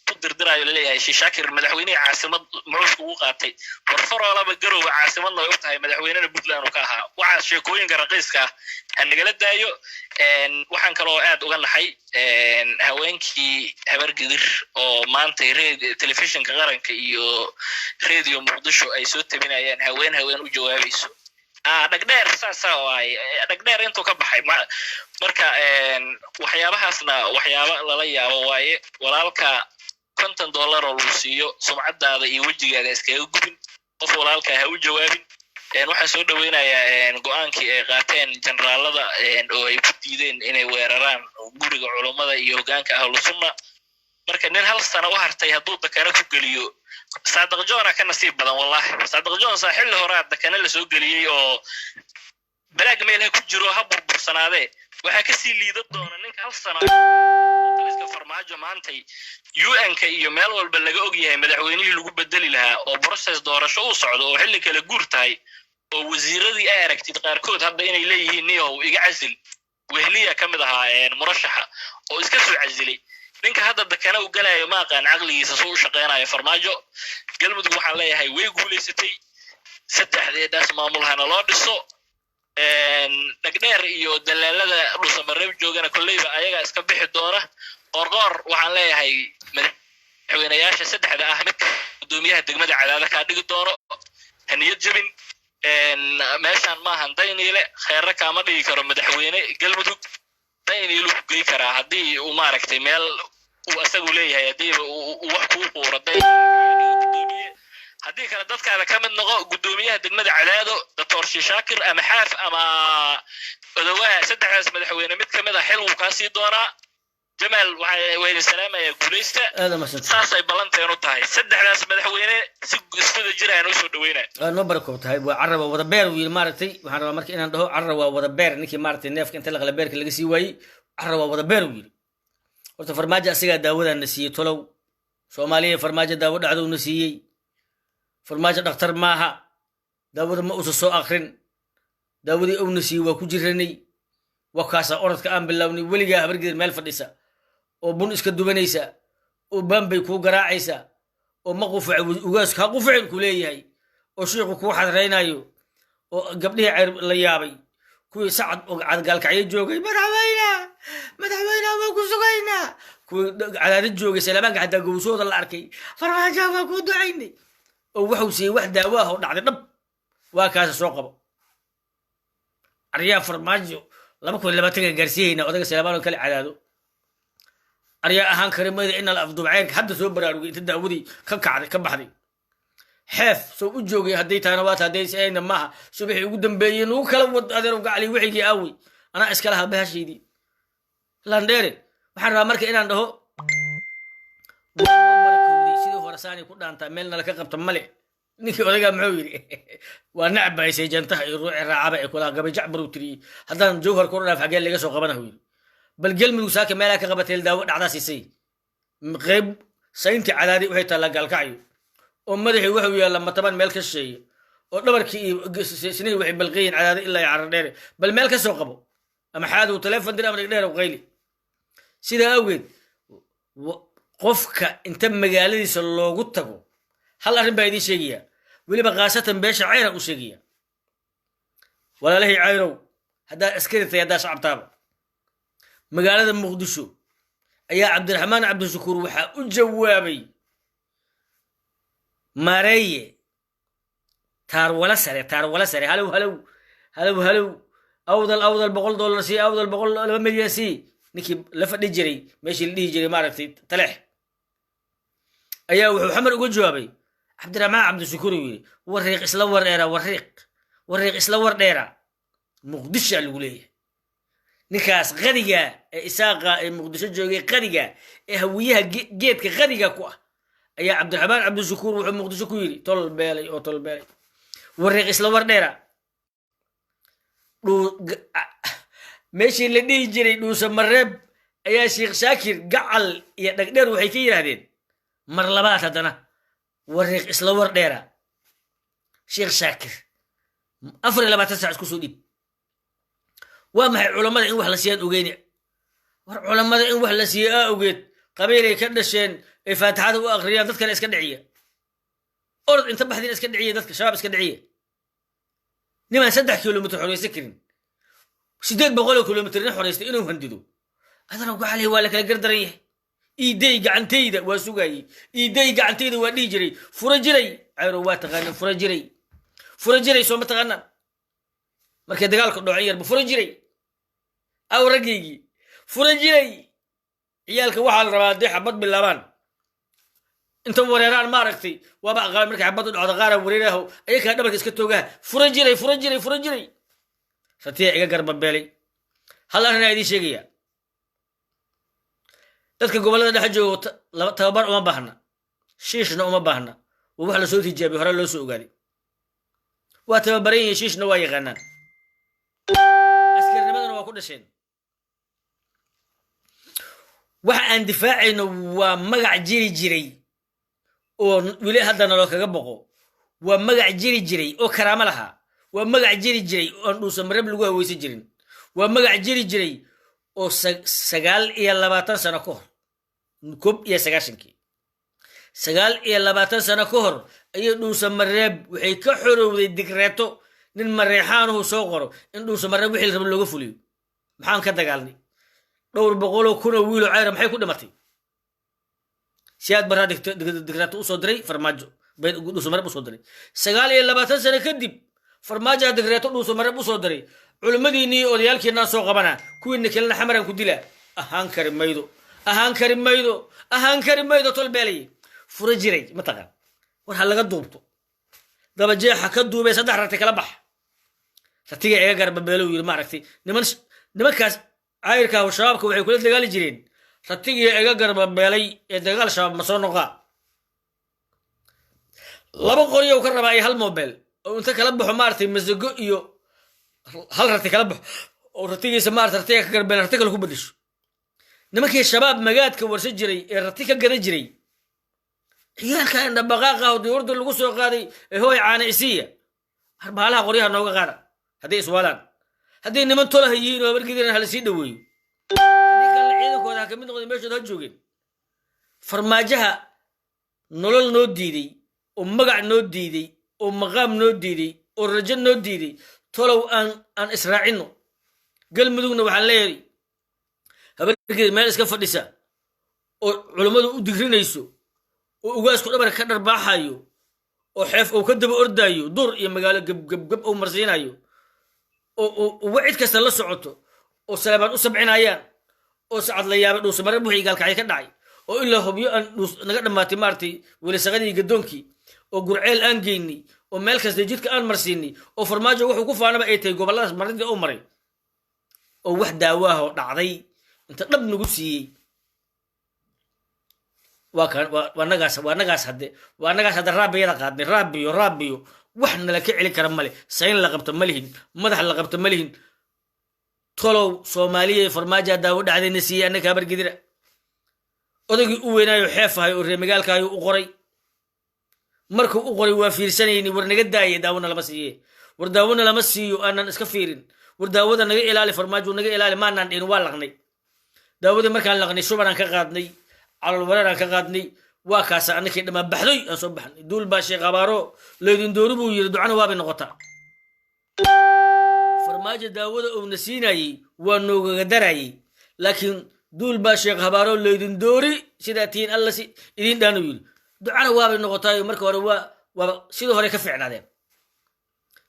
ku dirdirayo leeyahay Shaakir madaxweynaha caasimad muxuu ugu qaatay warfarolaba garowga caasimadna way u tahay madaxweynaha Puntland oo ka ahaa waxa sheekooyinka raqiiska hanagala daayo waxaan kale oo aad uga naxay haweenkii habargidir oo maanta telefishinka qaranka iyo radio Muqdisho ay soo tabinayaan haween u jawaabayso dhagdheer saasa waay dhagdheer intuu ka baxay marka waxyaabahaasna waxyaabo lala yaabo waaye walaalka $50 oo lagu siiyo sumcadaada iyo wajigaada iskaga gubin qof walaalka ha u jawaabin waxaan soo dhaweynayaa go'aankii ay qaateen generaalada oo ay ku diideen inay weeraraan guriga culimada iyo hoggaanka ahlus sunna marka nin hal sano u hartay hadduu dakana ku geliyo Saadaq Joona ka nasiib badan wallahi Saadaq Joona saaxil hore dakana la soo geliyay oo balaag meel ku jiro ha burbursanaade waxa ka sii liido doona ninka hal sano iska farmaajo maantay UN-ka iyo meel walba laga og yahay madaxweynihii lagu bedeli lahaa oo process doorasho u socdo oo xilli kala guurtay oo wasiiradii ay aragtid qaarkood hadda inay leeyihiin niyow iga casil wehliya kamid ahaa murashaxa oo iska soo casilay ninka hadda dakana u galayo ma aqaan aqligiisa soo shaqeynayo farmaajo galmudug waxaan leeyahay way guuleysatay saddexdeedaas maamulhana loo dhiso dhagdheer iyo dalaalada dhusamareeb joogana kullayba ayaga iska bixi doona qorqor waxaan leeyahay madaxweynayaasha saddexda ah mid gudoomiyaha degmada cadaada ka dhigi doono haniyad jabin meeshan ma ahan dayniile khayra kama dhigi karo madaxweyne galmudug dayniile ku geey karaa haddii uu maaragtay meel uu asagu leeyahay haddii uu wax ku quuro dayniile haddii kale dadkaada ka mid noqo gudoomiyaha degmada cadaado Dr. Shaakir ama Xaaf ama odawaa saddexdaas madaxweyne mid kamid ah xil uu ka sii doonaa Jamal waxay salaamaya guuleysta saasay balanteen u tahay saddexdaas madaxweyne si isku jiraan oo soo dhaweynaa no barko tahay waa carab wada beer wiil maartay waxaan rabaa markii inaan dhaho carab waa wada beer ninkii maartay neefka inta la qala beerka laga sii waayay carab waa wada beer wiil horta farmaajo asiga daawadana siiyay tolow Soomaaliya farmaajo daawo dhacdo uu siiyay farmaajo dhakhtar maaha daawada ma uso soo akhrin daawadii uu siiyay waa ku jiranay wakaasa orodka aan bilawnay weliga habargeed meel fadhisa oo bun iska dubanaysa oo bambay ku garaacaysa oo maqfuuc ugaas ka qufuuc ku leeyahay oo sheekhu ku xadraynayo oo gabdhihii ceer la yaabay kuwii sacad oo cadgaalkacyo joogay madaxweynaha waa ku sugaynaa kuwii cadaadad joogay salaamaanka xataa gowsooda la arkay farmaajo waa ku ducaynay oo wuxuu siiyay wax daawo ah oo dhacday dhab waa kaas soo qabo ariya farmaajo laba kun labaatan gaarsiiyayna odaga Salmaan kale cadaado ariya ahaan karimada in la afduub ceerka hadda soo baraarugay inta daawadii ka kacday ka baxday xeef soo u joogay haday taana waa taday sayna maaha subaxii ugu dambeeyeen uu kala wad adeer uga cali wixii aawi ana iska laha bahashiidii landheere waxaan rabaa marka inaan dhaho barakoodi sidoo horasaani ku dhaanta meelna la ka qabto male ninkii odaga muxuu yiri waa nacbaysay jantaha iyo ruuci raacaba ee kula gabay jacbar uu tiri haddaan jawhar ku dhaaf xagee laga soo qabanayo yiri bal galmudug saaka meelaha ka qabatay daawo dhacda siisay qayb saynti cadaadi waxay tala galkacayo oo madaxii wuxuu yaala mataban meel ka sheeyay oo dhabarkii sinay waxay balqeen cadaadi ilaa yaar dheer bal meel ka soo qabo ama xaadu telefoon dir ama dheer oo qayli sida awgeed qofka inta magaaladiisa loogu tago hal arrin baa idiin sheegaya weliba khaasatan beesha cayran u sheegaya walaalahay cayrow haddaad askari tahay haddaa shacabtaaba magaalada muqdisho ayaa cabdiraxmaan cabdishakuur waxaa u jawaabay maareeye taarwala sare halow awdal $100 sii awdal $2 milyan sii ninkii la fadhi jiray meeshii la dhihi jiray maaragtay taleex ayaa wuxuu xamar uga jawaabay cabdiraxmaan cabdishakuur uu yidhi wariiq isla war dheera wariiq isla war dheera muqdishaa lagu leeyahay ninkaas qadiga ee isaaqa ee muqdisho joogay qadiga ee hawiyaha geedka qadiga ku ah ayaa cabdiraxmaan cabdishakuur wuxuu muqdisho ku yidhi tol beelay wariiq isla war dheera meeshii la dhihi jiray dhuusa mareeb ayaa sheekh shaakir gacal iyo dhagdheer waxay ka yidhaahdeen mar labaad haddana wariiq isla war dheera sheekh shaakir 24 saac isku soo dhiib waa maxay culammada in wax la siiyaan ogeyni war culammada in wax la siiyo aa ogeed qabiilay ka dhasheen ay faatixada u akhriyaan dadkana iska dhiciya orod inta baxdin iska dhiciya dadka shabaab iska dhiciya nimaan 3 kilomitr xoreysan karin 800 kilomitr nin xoreystay inuu handido adana ku xalay waa la kala gardaran yahay iiday gacantayda waa sugayay iiday gacantayda waa dhihi jiray fura jiray cayro waa taqaanay fura jiray soo ma taqaanaan markay dagaalku dhacay yarba fura jiray aw rageygii fura jiray ciyaalka waxaa la rabaa hadday xabad bilaabaan inta wareeraan maaragtay waaba aqaal markay xabad u dhacdo qaara wareeraho ayakaa dhabarka iska toogaha fura jiray ratiya iga garbabeelay hal arrinaa idiin sheegaya dadka gobollada dhex joogo tababar uma baahna shiishna uma baahna waa wax lasoo tijaabiyo hore loo soo ogaaday waa tababaran yihiin shiishna waa yaqaanaan askarnimadana waa ku dhasheen waxa aan difaacayno waa magac jiri jiray oo weli haddana loo kaga boqo waa magac jiri jiray oo karaamo lahaa waa magac jiri jiray oo aan dhuusa marab lagu haweysan jirin waa magac jiri jiray oo 29 sano ka hor 19 sano ka hor ayay dhuusa mareeb waxay ka xorowday digreeto nin mareexaanuhu soo qoro in dhuusa mareeb wixii la rabo looga fuliyo maxaan ka dagaalnay dhowr boqoloo kunoo wiilo cayra maxay ku dhimatay siyaad baraa digreeto u soo diray farmaajo dhuusa mareeb u soo diray 29 sano kadib farmaajoa digreeto dhuusa mareeb u soo diray culimmadiinnii odayaalkiinaa soo qabana kuwiina kalena xamaran ku dila ahaan kari maydo tol beelay fura jiray mataqaan war ha laga duubto dabajeexa ka duubay 3 rati kala bax ratiga iga garbabeelo yiri maaragtay nimankaas cayrka oo shabaabka waxay kula dagaali jireen ratiga iga garbabeelay ee dagaal shabaab ma soo noqaa 2 qori oo ka rabaa ay hal mobile oo inta kala baxo maaragtay masago iyo hal rati kala baxo oo ratigiisa maaragtay ratiga ka garbabeelay ratiga lagu badisho nimankii shabaab magaadka warsa jiray ee rati ka gada jiray ciyaalka indha baqaaqa oo dowladda lagu soo qaaday ee hooy caana isiya harbaalaha qoryaha nooga qaada hadday iswaalaan hadday niman tolaha yihiin oo markiidan hala sii dhaweeyo haddii kalena ciidankooda ha ka mid noqday meeshooda ha joogeen farmaajaha nolol noo diiday oo magac noo diiday oo maqaam noo diiday oo rajo noo diiday tolow aan israacino galmudugna waxaan leeyahay habarkeeda meel iska fadhisa oo culummadu u digrinayso oo ugaasku dhabar ka dharbaaxayo oo xeef uu ka daba ordaayo dur iyo magaalo gabgab uu marsiinayo oo wacid kasta la socoto oo salaabaan u sabcinayaan oo sacad la yaabay dhuusa mareeb wixii gaalkacay ka dhacay oo ilaa hubyo aan naga dhammaatay maartay welisaqadii gadoonkii oo gurceel aan geynay oo meel kasta jidka aan marsiinay oo farmaajo wuxuu ku faanaba ay tahay gobolladaas marinta u maray oo wax daawaah oo dhacday inta dhab nagu siiyey waa nagaas hadda raabiyada qaadnay raabiyo wax nala ka celi kara male sayn la qabta ma lihin madax la qabta ma lihin tolow soomaaliya farmaajo daawo dhacdayna siiyey annaka habargidira odaygii u weynaayo xeefahay oo reer magaalkaayo u qoray markuu u qoray waa fiirsanayni war naga daaye daawona lama siiye war daawona lama siiyo aanan iska fiirin war daawada naga ilaali farmaajo naga ilaali maanaan dhihin waa laqnay daawadii markaan laqnay shubanaan ka qaadnay على الورانة كقادني وكاس أنا كده ما بحذي أصبح دول باشي غبارو لين دوربو يردعنا وابي نقطة فرماجة داود أو نسيناي ونو قدراي لكن دول باشي غبارو لين دوري سيداتين الله سي إذين دانو يقول دعنا وابي نقطة يمرك وروا سيدو هري كفعنا ذا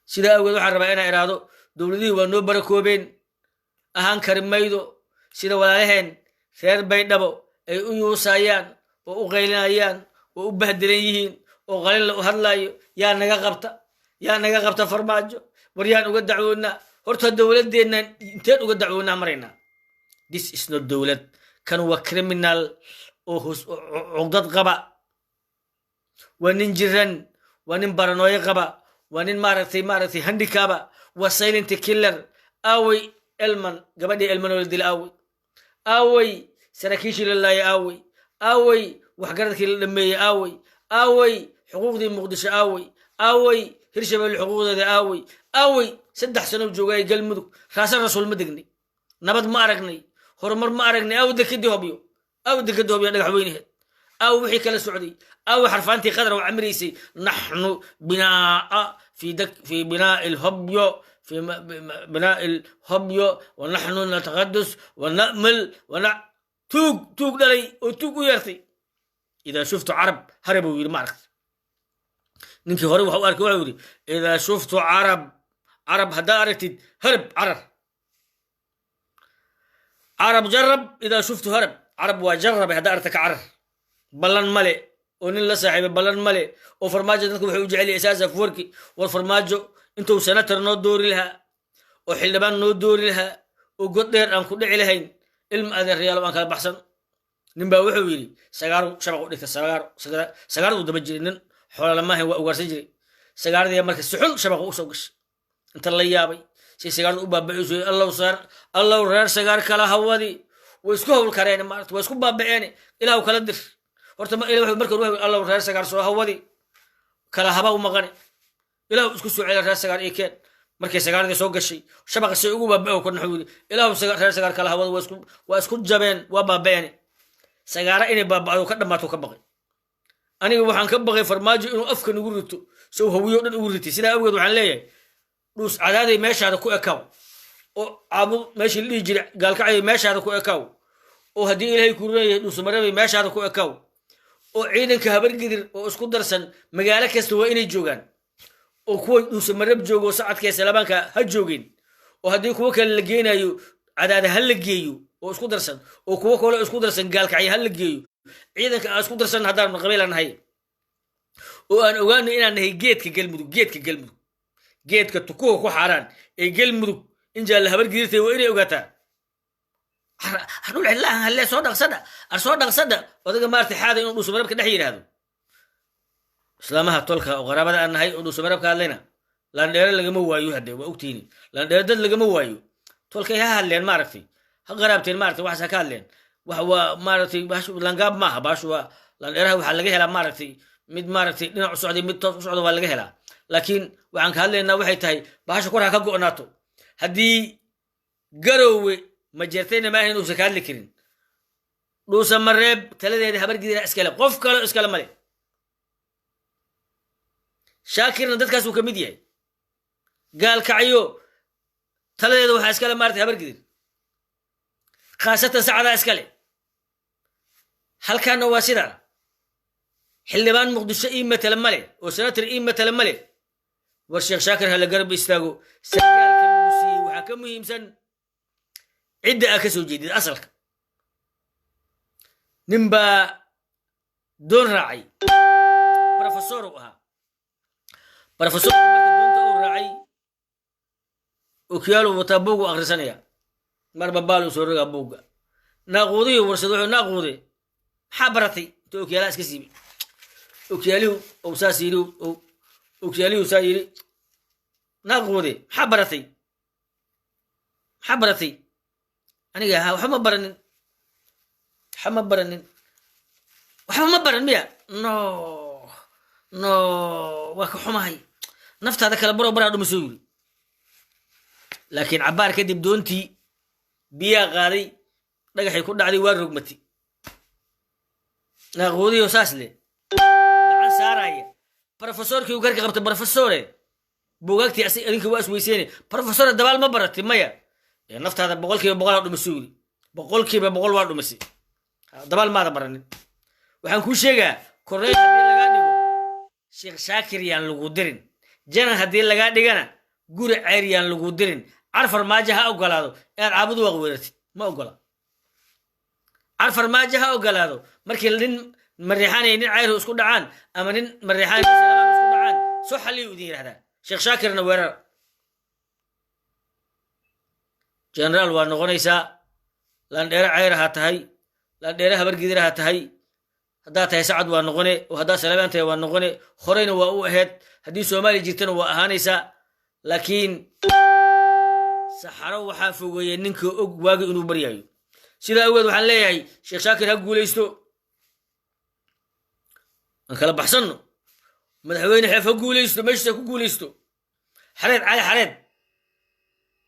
سيدا أقول حرب أنا إرادو دولدي ونو بركوبين أهان كرميدو سيدا ولا لهن خير بين دبو أي أيوسايان وغيلانيان وبهدليين وغيل وهلاي يا نجا قبطة فرماجو وريان وقدعونا هرت الدولة دينا انتين وقدعونا مرينا this is not دولة كانوا كريمنال عقدة غبا وننجرن وننبرنوي غبا ونن مارتي هنديكابا وسايلنت كيلر اوي المن قبدي المن ولد الاوي اوي سراكيش لله اوي وحقرتك لمي اوي حقوق دي مقدسة اوي هرشب الحقوق دي اوي سدح سنة جوجاي قلمدك راس الرسول مدقني نبض ما أرقني هرمر ما أرقني او دكدي هبيو دقا حوينه او وحي كلا سعودي او حرفانتي قدر وعمريسي نحن بناء في بناء الهبيو في بناء الهبيو ونحن نتقدس ونأمل توق دلي وتوق ويرتي إذا شفت عرب هربوا يرمارك نمشي هرب وحوارك وعوري إذا شفت عرب هدارتي هرب عرب جرب إذا شفت هرب عرب وجرب هدارتك عرب بلن ملئ ونين لا صاحب بلن ملئ وفرماجو dadku wuxuu jecel اساسا فوركي والفرماجو انتو سنتر نو دوري لها وحلبان نو دوري لها وقد دير ان كدحي لهين ilm adeer real waan kala baxsan nin baa wuxuu yiri sagaar shabaq u dhigtay sagaar uu daba jiray nin xoolo lama ahayn waa ugaarsan jiray sagaardii markay suxul shabaq u soo gashay inta la yaabay si sagaardu u baabacisay allah reer sagaar kala hawadi way isku hawl kareen maarta way isku baabaceen ilaahu kala dir horta ma ilaahu markuu wuxuu allah reer sagaar soo hawadi kala haba u maqan ilaahu isku soo celay reer sagaar ee keen markay sagaarada soo gashay shabaqa si ugu baabay ku naxuudi ilaahu reer sagaar kala hawada waa isku jabeen waa baabeen sagaara inay baabado ka dhamaato ka baqay aniga waxaan ka baqay farmaajo inuu afka nagu rito soo hawiyo dhan ugu ritay sida awgeed waxaan leeyahay dhus cadaaday meeshaada ku ekaaw oo abu meeshii la jiray gaalkacay meeshaada ku ekaaw oo hadii ilaahay ku reeyay dhus mareebay meeshaada ku ekaaw oo ciidanka habar gidir oo isku darsan magaalo kasta waa inay joogaan oo kuwa dhuusa marab joogo sacadkeesa labaanka ha joogin oo haddii kuwa kale la geenayo cadaada ha la geeyo oo isku darsan oo kuwa kale isku darsan gaalkacyo ha la geeyo ciidanka aan isku darsan haddaan qabiil aan nahay oo aan ogaano inaan nahay geedka galmudug geedka tukuhu ku xaaraan ee galmudug in jaal habar gidirtay waa inay ogaataa hadul ilaaha halle soo dhaqsada odaga maartay xaada inuu dhuusa marabka dhex yiraahdo islaamaha tolka oo qaraabada aan nahay oo dhuusa marabka hadlayna laan dheere lagama waayo hadee waa ogtiini laan dheere dad lagama waayo tolkay ha hadleen maaragtay ha qaraabteen maaragtay waxaas ka hadleen wax waa maaragtay baashu langaab maaha baashu waa laan dheeraha waxaa laga helaa maaragtay mid maaragtay dhinac u socday mid toos u socda waa laga helaa laakiin waxaan ka hadlaynaa waxay tahay baasha kor ha ka go'naato haddii garoowe ma jeertayna maahan inuusan ka hadli karin dhuusa mareeb taladeeda habar gidira iskale qof kale iskale male shaakirna dadkaas uu ka mid yahay gaalkacyo taladeeda waxaa iskale maartay habar gidir khaasatan sacdaa iskale halkaana waa sidaa xildhibaan muqdisho ii matala male oo senator ii matala male war sheekh shaakir hala garab istaago sargaalka lagu siiyey waxaa ka muhiimsan cidda aa ka soo jeedid asalka nin baa doon raacay professor uu ahaa professor markii doonta uu raacay okiyaalu wataa buugu akhrisanaya marba baalu soo rogaa buugga naaquudiyo warsad wuxuu naaquude maxaa baratay inta okiyaalaha iska siibay okiyaalihuu ou saas yidhi okiyaalihuu saa yidhi naaquude maxaa baratay aniga ahaa waxba ma baran miya no waa ka xumahay naftaada kala baraa dhuma soo yiri laakiin cabbaar kadib doontii biyaa qaaday dhagaxay ku dhacday waa rogmatay ناقودي وساسلي عن سارايا بروفيسور كي وكرك قبت بروفيسور بوغاكتي أدينك واس ويسيني بروفيسور الدبال ما برت مايا يعني نفط هذا بقول كي بقول واحد مسؤول بقول كي بقول واحد مسؤول دبال ما برني وحن كل شيء كوريت هدي لقاديكو شيخ شاكر يان لقودرين جنا هدي لقاديكنا قول عيريان لقودرين عرف الماجها أو قلادو يعني عبدو وغويرتي ما أقوله عرف الماجها أو قلادو مركي لين مريحاني نين عيره اسكو دعان أما نين مريحاني اسكو دعان صح اللي يدير هذا شيخ شاكر نوير جنرال وانغونيسا لان دير عيرها تهي لان ديرها برقدرها تهي هدا تهي سعد وانغوني وهدا سلمان تهي وانغوني خورين وأو أهد هدي سومالي جيتن وأهانيسا لكن سحروا وحافوا ينك واقع إنه بريايو سيدا أود وحن ليهي شيخ شاكر هقو ليستو أنك بحسنه مدحوين حيف هقو ليستو مشتك هقو ليستو حريد علي حريد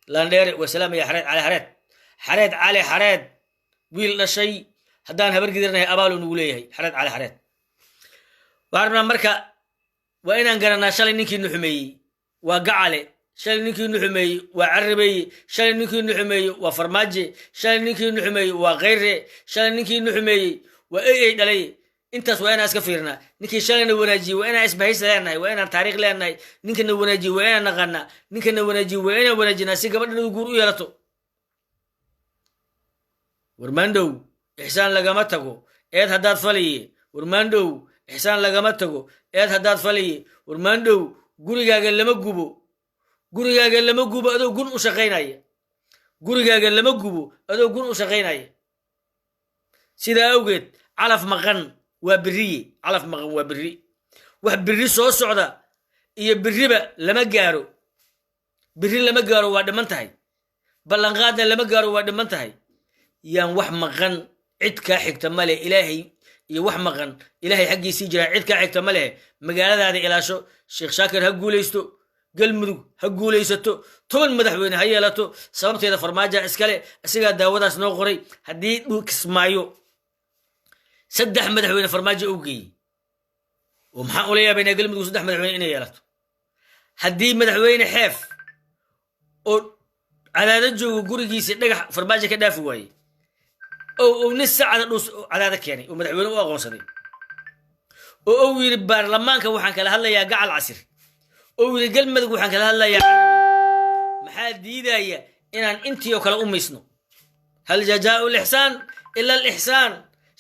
لاندير وسلام يا حريد علي حريد حريد علي حريد ويل شيء هدان هبر قدرنا أبالو نقوليه حريد علي حريد وعربنا مركا وإن أنقرنا شالي نيكي نحمي وقعلي شال نيكي نحمي وعربي شال نيكي نحمي وفرماجي شال نيكي نحمي وغيره شال نيكي نحمي وأي دلي أنت سوينا أسكفيرنا نيكي شال نوناجي وأنا إسبهيس لنا وأنا تاريخ لنا نيكي نوناجي وأنا نغنى نيكي نوناجي وأنا وناجي ناسي قبل نقول يلاتو ورماندو إحسان لقامتكو إيد هداد فلي ورماندو إحسان لقامتكو إيد هداد فلي ورماندو gurigaaga lama gubo gurigaaga lama gubo adoo gun u shaqeynaya gurigaaga lama gubo adoo gun u shaqeynaya sida awgeed calaf maqan waa biriye calaf maqan waa biri wax biri soo socda iyo biriba lama gaaro biri lama gaaro waa dhiman tahay ballanqaadna lama gaaro waa dhiman tahay yaan wax maqan cid ka xigta male ilaahay iyo wax maqan ilaahay xaqiisii jira cid ka xigta male magaaladaada ilaasho sheekh shaakir ha guulaysto galmudug ha guulaysato toban madaxweyne ha yeelato sababteeda farmaajo iskale asigaa daawadaas noo qoray haddii dhul kismaayo saddex madaxweyne farmaajo u geeyey oo maxaan ula yaabaynaa galmudug saddex madaxweyne inay yeelato haddii madaxweyne xeef oo cadaada joogo gurigiisa dhagax farmaajo ka dhaafi waaye oo nis saacada dhus cadaada keenay oo madaxweyne u aqoonsaday oo yiri baarlamaanka waxaan kala hadlayaa gacal casir oo yiri galmudug waxaan kala hadlayaa maxaa diidaya inaan intii oo kale u miisno hal jazaa'u al-ihsan illa al-ihsan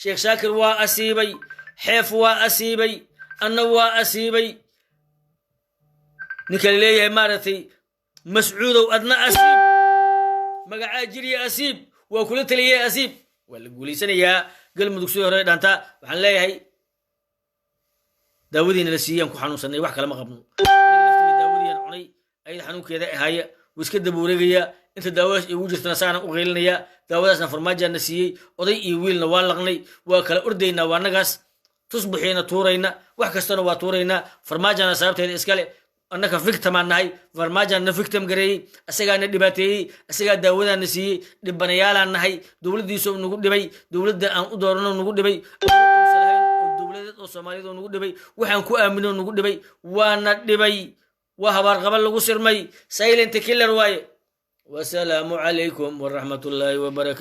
sheekh shaakir waa asiibay xeef waa asiibay anna waa asiibay ninka leeyahay maaratay mas'uudow adna asiib magacaa jiriya asiib waa kula taliyay asiib wala guuleysanayaa galmudug soo hore dhaanta waxaan leeyahay داودين لسيان كحنون سنة واحد كلام قبله داودين عني أي حنون كذا هاي وسكت بوريجيا أنت داوس يوجد تنسانا وغيرنا يا داودنا فرماجة نسيه وضي يويلنا والغني وكل أردينا ونجس تصبحين تورينا وحكستنا وتورينا فرماجة نسابت هذه إسكالي أنك فيك تمام هاي فرماجة نفكتم قري أسيجا ندبتي أسيجا داودنا نسيه دبنيالا نهاي دولة ديسو نقول دبي دولة أن أدورنا نقول دبي Soomaalidu nagu dhibay waxaan ku aamino nagu dhibay waana dhibay waa habar qabal lagu sirmay silent killer waaye wa salaamu alaykum wa rahmatullahi wa barakatuh